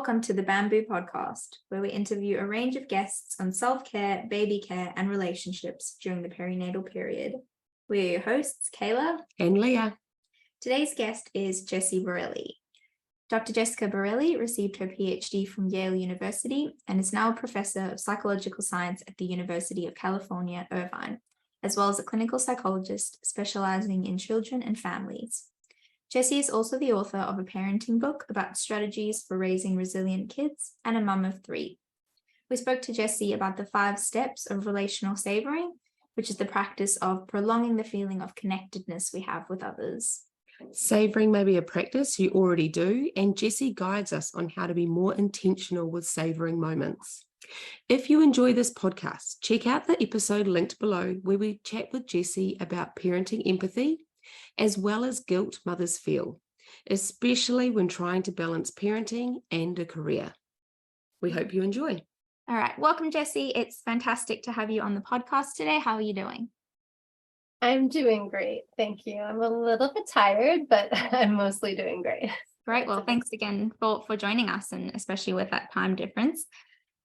welcome to the Bamboo Podcast, where we interview a range of guests on self-care, baby care, and relationships during the perinatal period. We are your hosts, Kayla and Leah. Today's guest is Jessie Borelli. Dr. Jessica Borelli received her PhD from Yale University and is now a professor of psychological science at the University of California, Irvine, as well as a clinical psychologist specializing in children and families. Jessie is also the author of a parenting book about strategies for raising resilient kids and a mum of 3. We spoke to Jessie about the 5 steps of relational savoring, which is the practice of prolonging the feeling of connectedness we have with others. Savoring may be a practice you already do, and Jessie guides us on how to be more intentional with savoring moments. If you enjoy this podcast, check out the episode linked below where we chat with Jessie about parenting empathy, as well as guilt mothers feel, especially when trying to balance parenting and a career. We hope you enjoy. All right. Welcome, Jessie. It's fantastic to have you on the podcast today. How are you doing? I'm doing great. Thank you. I'm a little bit tired, but I'm mostly doing great. Great. Well, thanks again for joining us, and especially with that time difference.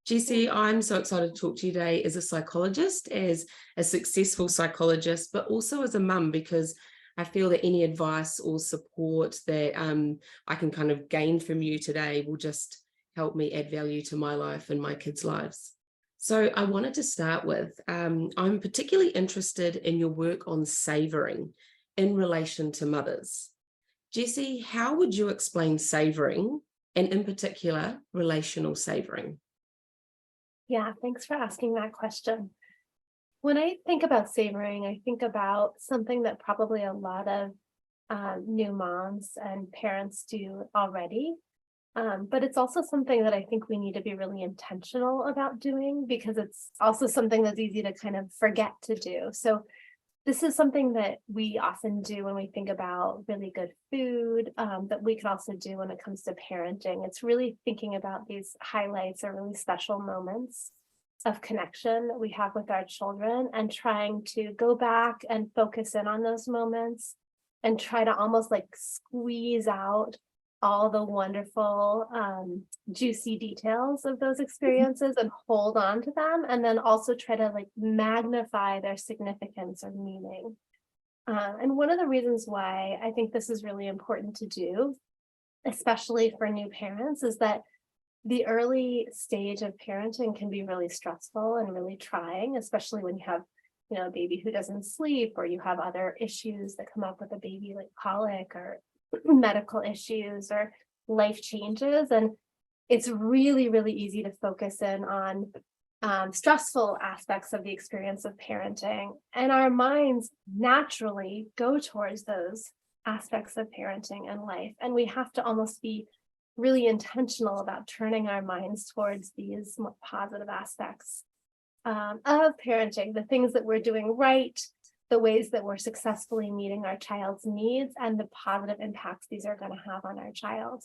Jessie, I'm so excited to talk to you today as a psychologist, as a successful psychologist, but also as a mum, because I feel that any advice or support that I can kind of gain from you today will just help me add value to my life and my kids' lives. So I wanted to start with, I'm particularly interested in your work on savoring in relation to mothers. Jessie, how would you explain savoring, and in particular, relational savoring? Yeah, thanks for asking that question. When I think about savoring, I think about something that probably a lot of new moms and parents do already. But it's also something that I think we need to be really intentional about doing, because it's also something that's easy to kind of forget to do. So this is something that we often do when we think about really good food, that we can also do when it comes to parenting. It's really thinking about these highlights or really special moments of connection that we have with our children, and trying to go back and focus in on those moments and try to almost like squeeze out all the wonderful, juicy details of those experiences and hold on to them, and then also try to like magnify their significance or meaning. And one of the reasons why I think this is really important to do, especially for new parents, is that the early stage of parenting can be really stressful and really trying, especially when you have, a baby who doesn't sleep, or you have other issues that come up with a baby like colic or medical issues or life changes. And it's really, really easy to focus in on stressful aspects of the experience of parenting. And our minds naturally go towards those aspects of parenting and life. And we have to almost be really intentional about turning our minds towards these more positive aspects of parenting, the things that we're doing right, the ways that we're successfully meeting our child's needs, and the positive impacts these are going to have on our child.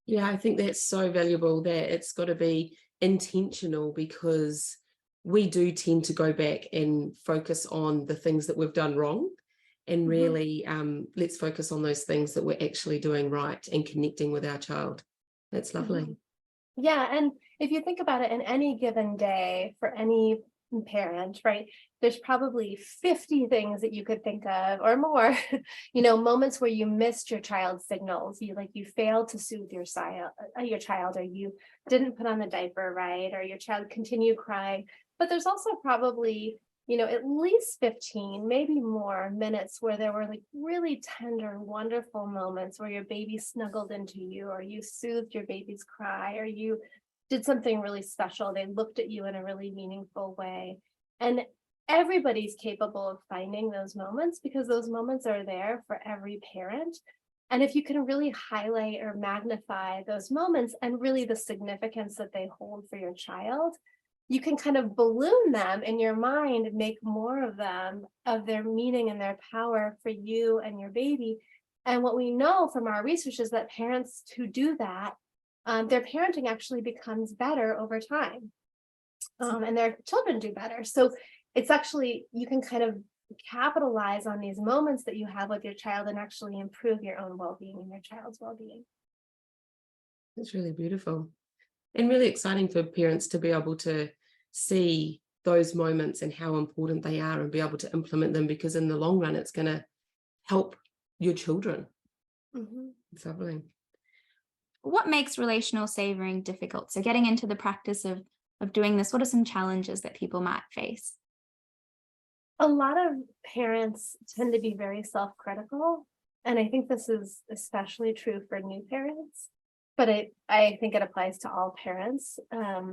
Yeah, I think that's so valuable, that it's got to be intentional, because we do tend to go back and focus on the things that we've done wrong, and really let's focus on those things that we're actually doing right and connecting with our child. That's lovely. Yeah, and if you think about it, in any given day for any parent, right, there's probably 50 things that you could think of or more, moments where you missed your child's signals. You failed to soothe your child, or you didn't put on the diaper right, or your child continued crying. But there's also probably at least 15, maybe more minutes where there were like really tender, wonderful moments where your baby snuggled into you, or you soothed your baby's cry, or you did something really special. They looked at you in a really meaningful way. And everybody's capable of finding those moments, because those moments are there for every parent. And if you can really highlight or magnify those moments and really the significance that they hold for your child, you can kind of balloon them in your mind and make more of them, of their meaning and their power for you and your baby. And what we know from our research is that parents who do that, their parenting actually becomes better over time, and their children do better. So it's actually, you can kind of capitalize on these moments that you have with your child and actually improve your own well-being and your child's well-being. It's really beautiful and really exciting for parents to be able to see those moments and how important they are and be able to implement them, because in the long run, it's going to help your children. Mhm. It's lovely. What makes relational savoring difficult? So getting into the practice of doing this, what are some challenges that people might face? A lot of parents tend to be very self-critical, and I think this is especially true for new parents, but I think it applies to all parents.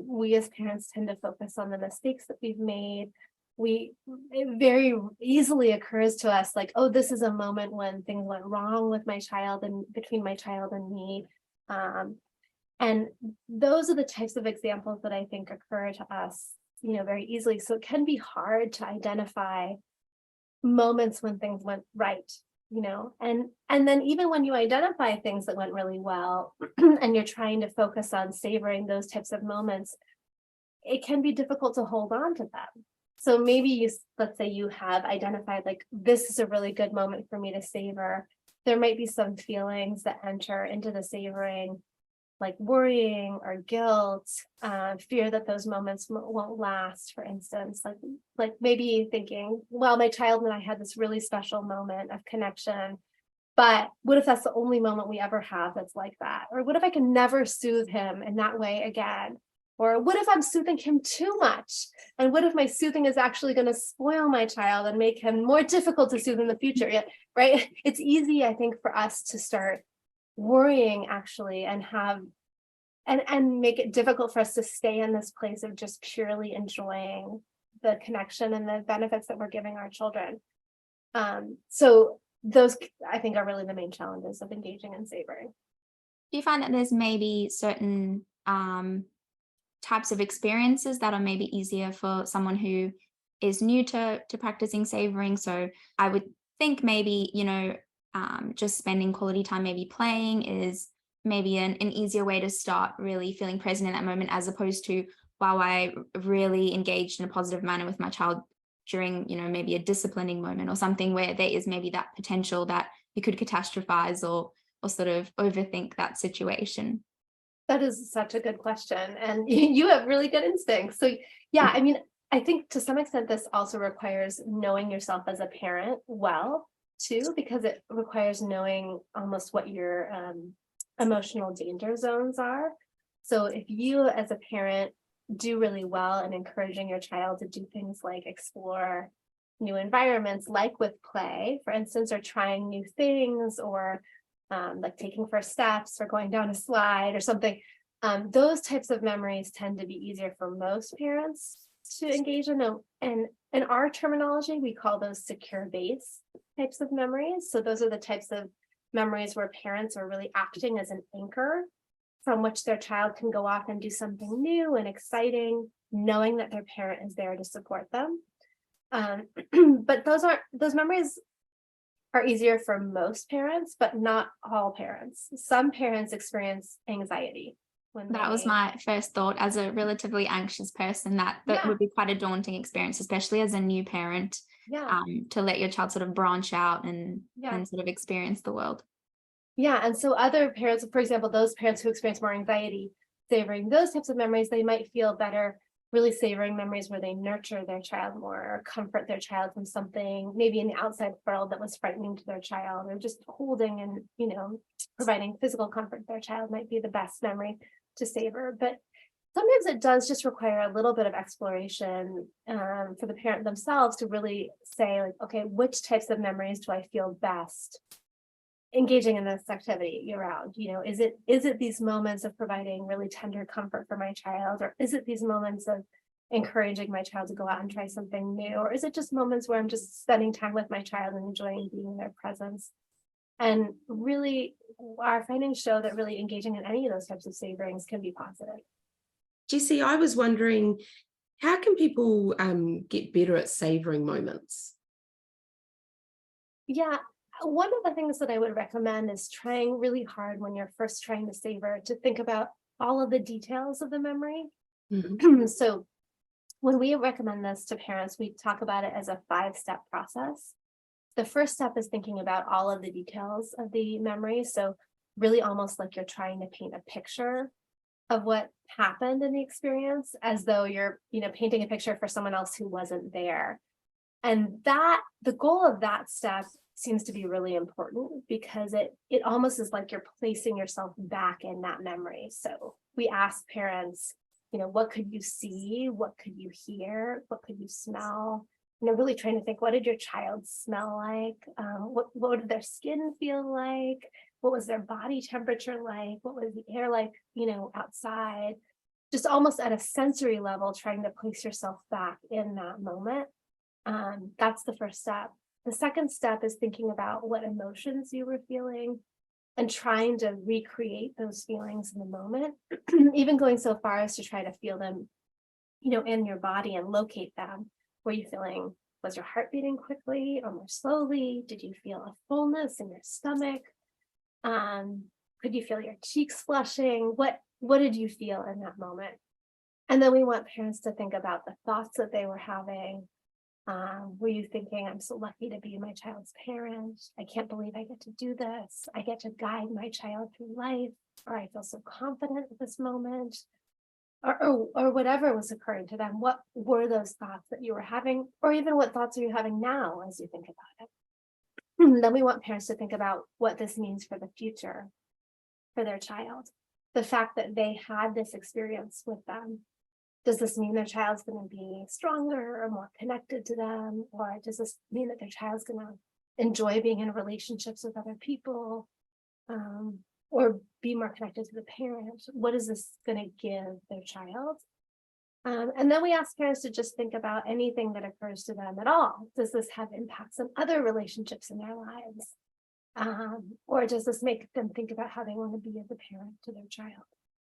We as parents tend to focus on the mistakes that we've made. It very easily occurs to us like, oh, this is a moment when things went wrong with my child and between my child and me. Um, and those are the types of examples that I think occur to us, very easily. So it can be hard to identify moments when things went right, and then even when you identify things that went really well, and you're trying to focus on savoring those types of moments, it can be difficult to hold on to them. So maybe let's say you have identified like, this is a really good moment for me to savor. There might be some feelings that enter into the savoring, like worrying or guilt, fear that those moments won't last, for instance, like maybe thinking, well, my child and I had this really special moment of connection, but what if that's the only moment we ever have that's like that? Or what if I can never soothe him in that way again? Or what if I'm soothing him too much? And what if my soothing is actually going to spoil my child and make him more difficult to soothe in the future? Yeah, right? It's easy, I think, for us to start worrying actually and make it difficult for us to stay in this place of just purely enjoying the connection and the benefits that we're giving our children. So those, I think, are really the main challenges of engaging in savoring. Do you find that there's maybe certain types of experiences that are maybe easier for someone who is new to practicing savoring? So I would think maybe, just spending quality time, maybe playing is maybe an easier way to start really feeling present in that moment, as opposed to, wow, I really engaged in a positive manner with my child during, maybe a disciplining moment or something where there is maybe that potential that you could catastrophize or sort of overthink that situation. That is such a good question. And you have really good instincts. So yeah, I mean, I think to some extent, this also requires knowing yourself as a parent well, too, because it requires knowing almost what your emotional danger zones are. So if you as a parent do really well in encouraging your child to do things like explore new environments, like with play, for instance, or trying new things, or like taking first steps or going down a slide or something, those types of memories tend to be easier for most parents to engage in. And in our terminology, we call those secure base types of memories. So those are the types of memories where parents are really acting as an anchor from which their child can go off and do something new and exciting, knowing that their parent is there to support them. But those memories are easier for most parents, but not all parents. Some parents experience anxiety. That was my first thought as a relatively anxious person, that Yeah. would be quite a daunting experience, especially as a new parent, Yeah. to let your child sort of branch out and Yeah. sort of experience the world. Yeah. And so other parents, for example, those parents who experience more anxiety, savoring those types of memories, they might feel better really savoring memories where they nurture their child more or comfort their child from something maybe in the outside world that was frightening to their child, or just holding and providing physical comfort to their child might be the best memory to savor. But sometimes it does just require a little bit of exploration for the parent themselves to really say, like, okay, which types of memories do I feel best engaging in this activity year round? Is it these moments of providing really tender comfort for my child, or is it these moments of encouraging my child to go out and try something new, or is it just moments where I'm just spending time with my child and enjoying being in their presence? And really, our findings show that really engaging in any of those types of savorings can be positive. Jessie, I was wondering, how can people get better at savoring moments? Yeah, one of the things that I would recommend is trying really hard when you're first trying to savor to think about all of the details of the memory. Mhm. So when we recommend this to parents, we talk about it as a 5-step process. The first step is thinking about all of the details of the memory. So really almost like you're trying to paint a picture of what happened in the experience, as though you're, painting a picture for someone else who wasn't there. And that the goal of that step seems to be really important, because it almost is like you're placing yourself back in that memory. So we ask parents, what could you see? What could you hear? What could you smell? Really trying to think, what did your child smell like? What did their skin feel like? What was their body temperature like? What was the air like, outside? Just almost at a sensory level, trying to place yourself back in that moment. That's the first step. The second step is thinking about what emotions you were feeling and trying to recreate those feelings in the moment, even going so far as to try to feel them, in your body and locate them. Were you feeling, was your heart beating quickly or more slowly? Did you feel a fullness in your stomach? Could you feel your cheeks flushing? What did you feel in that moment? And then we want parents to think about the thoughts that they were having. Were you thinking, I'm so lucky to be my child's parent? I can't believe I get to do this. I get to guide my child through life, or I feel so confident at this moment, or whatever was occurring to them. What were those thoughts that you were having, or even what thoughts are you having now as you think about it? Then we want parents to think about what this means for the future for their child. The fact that they had this experience with them. Does this mean their child's going to be stronger or more connected to them? Or does this mean that their child's going to enjoy being in relationships with other people, or be more connected to the parent? What is this going to give their child? And then we ask parents to just think about anything that occurs to them at all. Does this have impacts on other relationships in their lives? Or does this make them think about how they want to be as a parent to their child?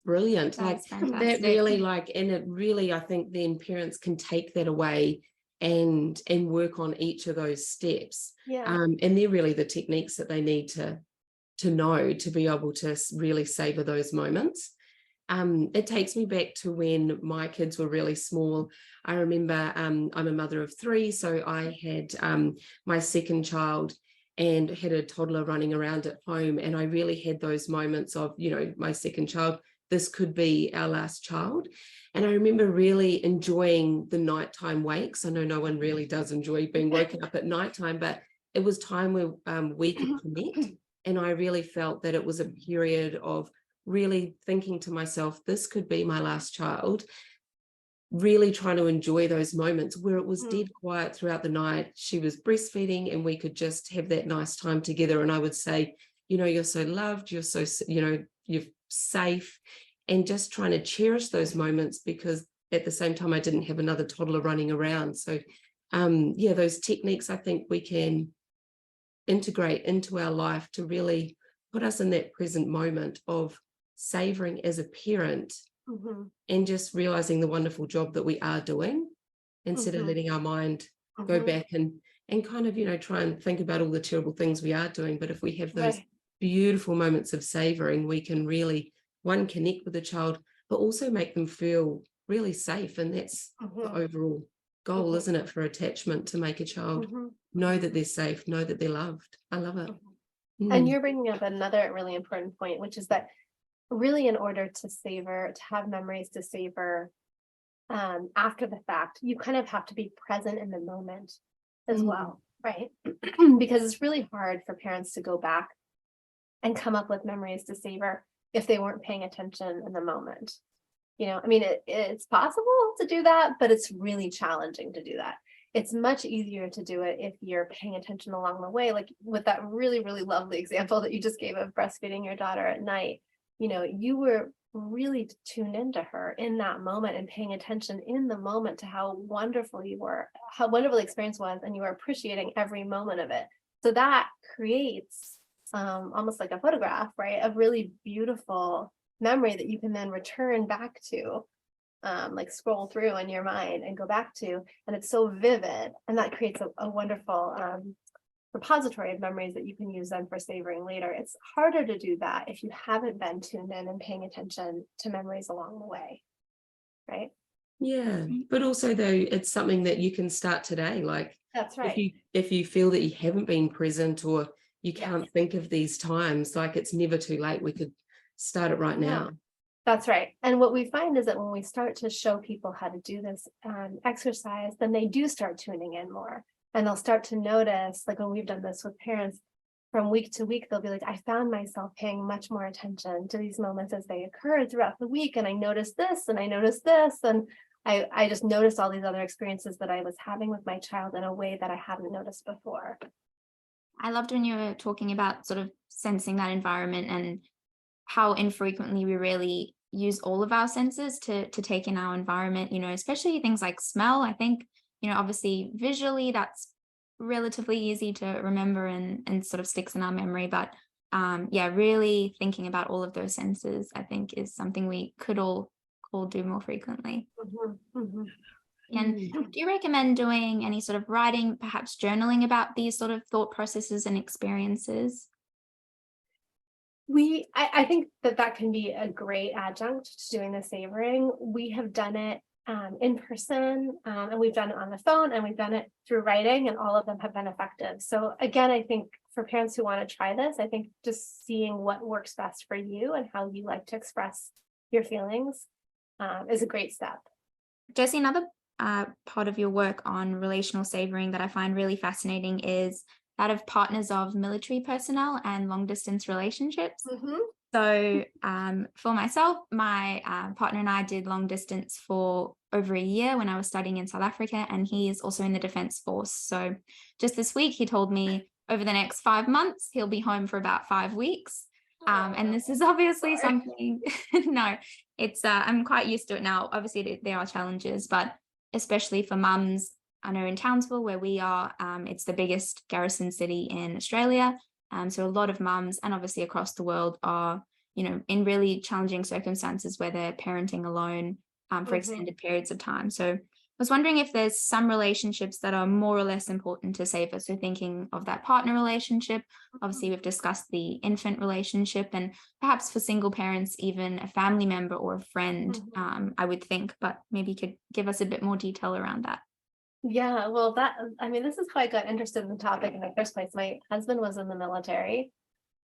Brilliant. That's That fantastic. really and it really, I think then parents can take that away and work on each of those steps. Yeah. And they're really the techniques that they need to know to be able to really savor those moments. It takes me back to when my kids were really small. I remember I'm a mother of 3, so I had my second child and had a toddler running around at home, and I really had those moments of, my second child, this could be our last child. And I remember really enjoying the nighttime wakes. I know no one really does enjoy being woken up at nighttime, but it was time where we could connect. And I really felt that it was a period of really thinking to myself, this could be my last child, really trying to enjoy those moments where it was dead quiet throughout the night. She was breastfeeding and we could just have that nice time together. And I would say, you're so loved, you're so, you're safe, and just trying to cherish those moments, because at the same time, I didn't have another toddler running around. So those techniques, I think we can integrate into our life to really put us in that present moment of savoring as a parent, and just realizing the wonderful job that we are doing, instead of letting our mind go back and kind of, try and think about all the terrible things we are doing. But if we have those beautiful moments of savoring, we can really, one, connect with the child, but also make them feel really safe. And that's the overall goal, isn't it, for attachment, to make a child know that they're safe, know that they're loved. I love it. And you're bringing up another really important point, which is that really, in order to savor, to have memories to savor after the fact, you kind of have to be present in the moment as well, right? Because it's really hard for parents to go back and come up with memories to savor if they weren't paying attention in the moment. It's possible to do that, but it's really challenging to do that. It's much easier to do it if you're paying attention along the way, like with that really, really lovely example that you just gave of breastfeeding your daughter at night. You were really tuned into her in that moment and paying attention in the moment to how wonderful you were, how wonderful the experience was, and you were appreciating every moment of it. So that creates almost like a photograph, right? A really beautiful memory that you can then return back to, like scroll through in your mind and go back to, and it's so vivid, and that creates a wonderful repository of memories that you can use then for savoring later. It's harder to do that if you haven't been tuned in and paying attention to memories along the way, right? Yeah, but also though, it's something that you can start today. Like, that's right. If you feel that you haven't been present, or you can't think of these times. Like, it's never too late. We could start it right now. That's right. And what we find is that when we start to show people how to do this exercise, then they do start tuning in more. And they'll start to notice, like when we've done this with parents, from week to week, they'll be like, I found myself paying much more attention to these moments as they occurred throughout the week. And I noticed this, and I noticed this. And I just noticed all these other experiences that I was having with my child in a way that I hadn't noticed before. I loved when you were talking about sort of sensing that environment and how infrequently we really use all of our senses to take in our environment, especially things like smell. I think, obviously visually that's relatively easy to remember and sort of sticks in our memory. But really thinking about all of those senses, I think, is something we could all do more frequently. And do you recommend doing any sort of writing, perhaps journaling about these sort of thought processes and experiences? I think that can be a great adjunct to doing the savoring. We have done it in person, and we've done it on the phone, and we've done it through writing, and all of them have been effective. So again, I think for parents who want to try this, I think just seeing what works best for you and how you like to express your feelings is a great step. Josie, another part of your work on relational savoring that I find really fascinating is that of partners of military personnel and long distance relationships. So for myself, my partner and I did long distance for over a year when I was studying in South Africa, and he is also in the Defence Force. So just this week, he told me over the next 5 months, he'll be home for about 5 weeks. And this is obviously something, no, it's, I'm quite used to it now. Obviously there are challenges, but especially for mums, I know in Townsville where we are, it's the biggest garrison city in Australia. So a lot of mums, and obviously across the world, are, in really challenging circumstances where they're parenting alone for extended periods of time. So I was wondering if there's some relationships that are more or less important to savor. So thinking of that partner relationship, obviously we've discussed the infant relationship, and perhaps for single parents, even a family member or a friend, I would think, but maybe you could give us a bit more detail around that. Yeah, well, this is how I got interested in the topic in the first place. My husband was in the military,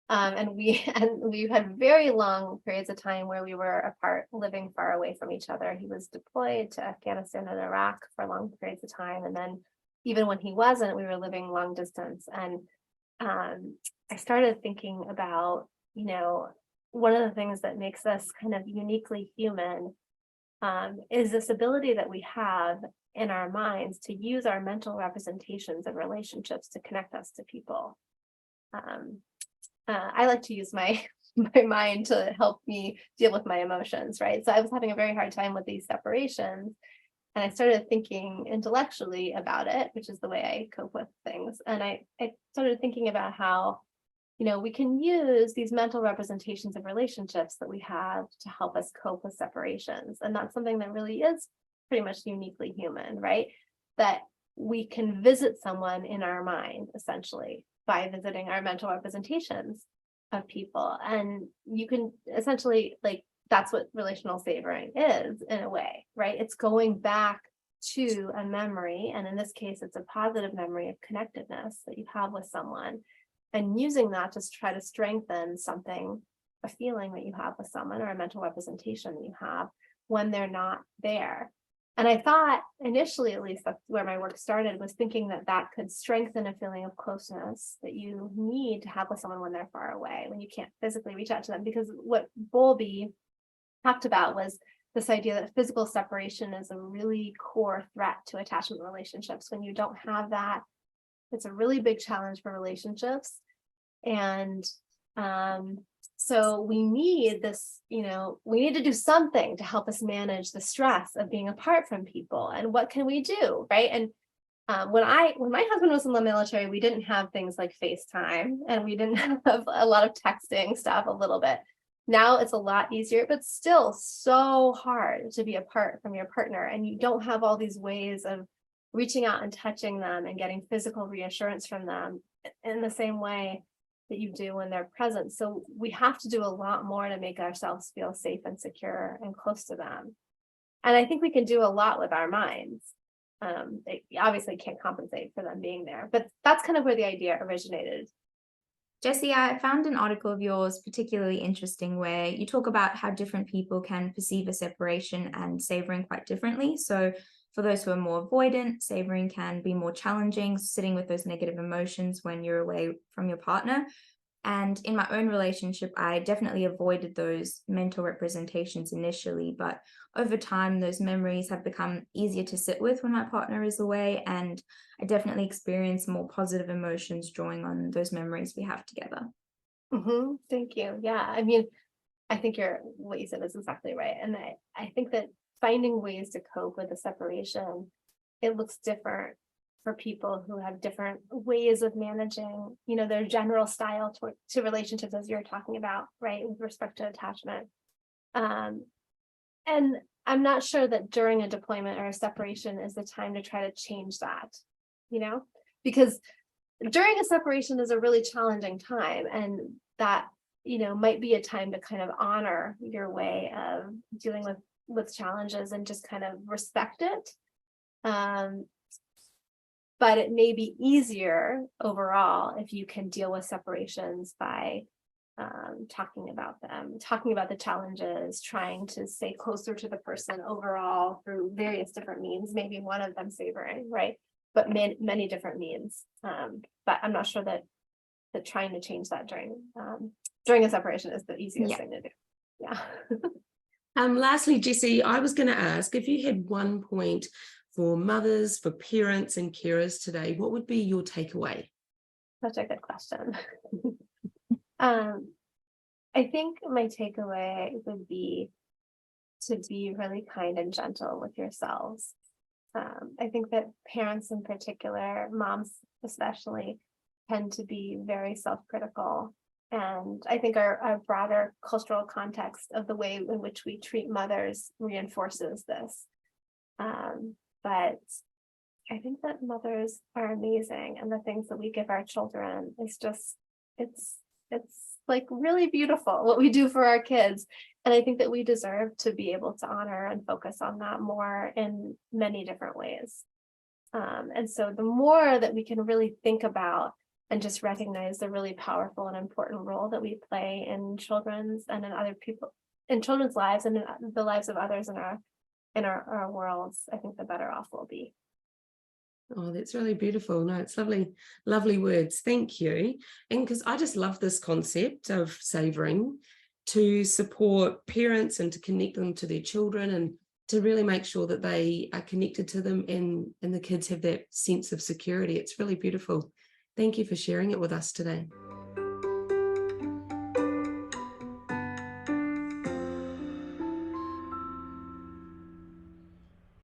and we've had very long periods of time where we were apart, living far away from each other. He was deployed to Afghanistan and Iraq for long periods of time, and then even when he wasn't, we were living long distance. And I started thinking about, one of the things that makes us kind of uniquely human is this ability that we have in our minds to use our mental representations of relationships to connect us to people. I like to use my mind to help me deal with my emotions, right? So I was having a very hard time with these separations, and I started thinking intellectually about it, which is the way I cope with things. And I started thinking about how, we can use these mental representations of relationships that we have to help us cope with separations. And that's something that really is pretty much uniquely human, right? That we can visit someone in our mind, essentially, by visiting our mental representations of people. And you can essentially, that's what relational savoring is, in a way, right? It's going back to a memory, and in this case, it's a positive memory of connectedness that you have with someone, and using that to try to strengthen something, a feeling that you have with someone, or a mental representation that you have when they're not there. And I thought initially, at least that's where my work started, was thinking that could strengthen a feeling of closeness that you need to have with someone when they're far away, when you can't physically reach out to them. Because what Bowlby talked about was this idea that physical separation is a really core threat to attachment relationships. When you don't have that, it's a really big challenge for relationships. And so we need this, we need to do something to help us manage the stress of being apart from people. And what can we do, right? And when my husband was in the military, we didn't have things like FaceTime, and we didn't have a lot of texting stuff, a little bit. Now it's a lot easier, but still so hard to be apart from your partner, and you don't have all these ways of reaching out and touching them and getting physical reassurance from them in the same way that you do when they're present. So we have to do a lot more to make ourselves feel safe and secure and close to them. And I think we can do a lot with our minds. They obviously can't compensate for them being there, but that's kind of where the idea originated. Jessie, I found an article of yours particularly interesting where you talk about how different people can perceive a separation and savoring quite differently. So for those who are more avoidant, savoring can be more challenging, sitting with those negative emotions when you're away from your partner. And in my own relationship, I definitely avoided those mental representations initially, but over time, those memories have become easier to sit with when my partner is away. And I definitely experience more positive emotions drawing on those memories we have together. Thank you. Yeah, I mean, I think what you said is exactly right. And I think that finding ways to cope with the separation, it looks different for people who have different ways of managing, their general style to relationships, as you're talking about, right, with respect to attachment. And I'm not sure that during a deployment or a separation is the time to try to change that, because during a separation is a really challenging time, and that might be a time to kind of honor your way of dealing with challenges and just kind of respect it. But it may be easier overall if you can deal with separations by talking about them, talking about the challenges, trying to stay closer to the person overall through various different means, maybe one of them savoring, right? But many different means. But I'm not sure that trying to change that during a separation is the easiest thing to do. Yeah. Lastly, Jessie, I was going to ask if you had one point for mothers, for parents and carers today, what would be your takeaway? Such a good question. I think my takeaway would be to be really kind and gentle with yourselves. I think that parents in particular, moms especially, tend to be very self-critical. And I think our broader cultural context of the way in which we treat mothers reinforces this. But I think that mothers are amazing, and the things that we give our children is just, it's like really beautiful what we do for our kids. And I think that we deserve to be able to honor and focus on that more in many different ways. And so the more that we can really think about and just recognize the really powerful and important role that we play in children's and in other people, in children's lives and in the lives of others in our worlds, I think the better off we'll be. Oh, that's really beautiful. No, it's lovely words. Thank you. And because I just love this concept of savoring to support parents and to connect them to their children and to really make sure that they are connected to them and the kids have that sense of security. It's really beautiful. Thank you for sharing it with us today.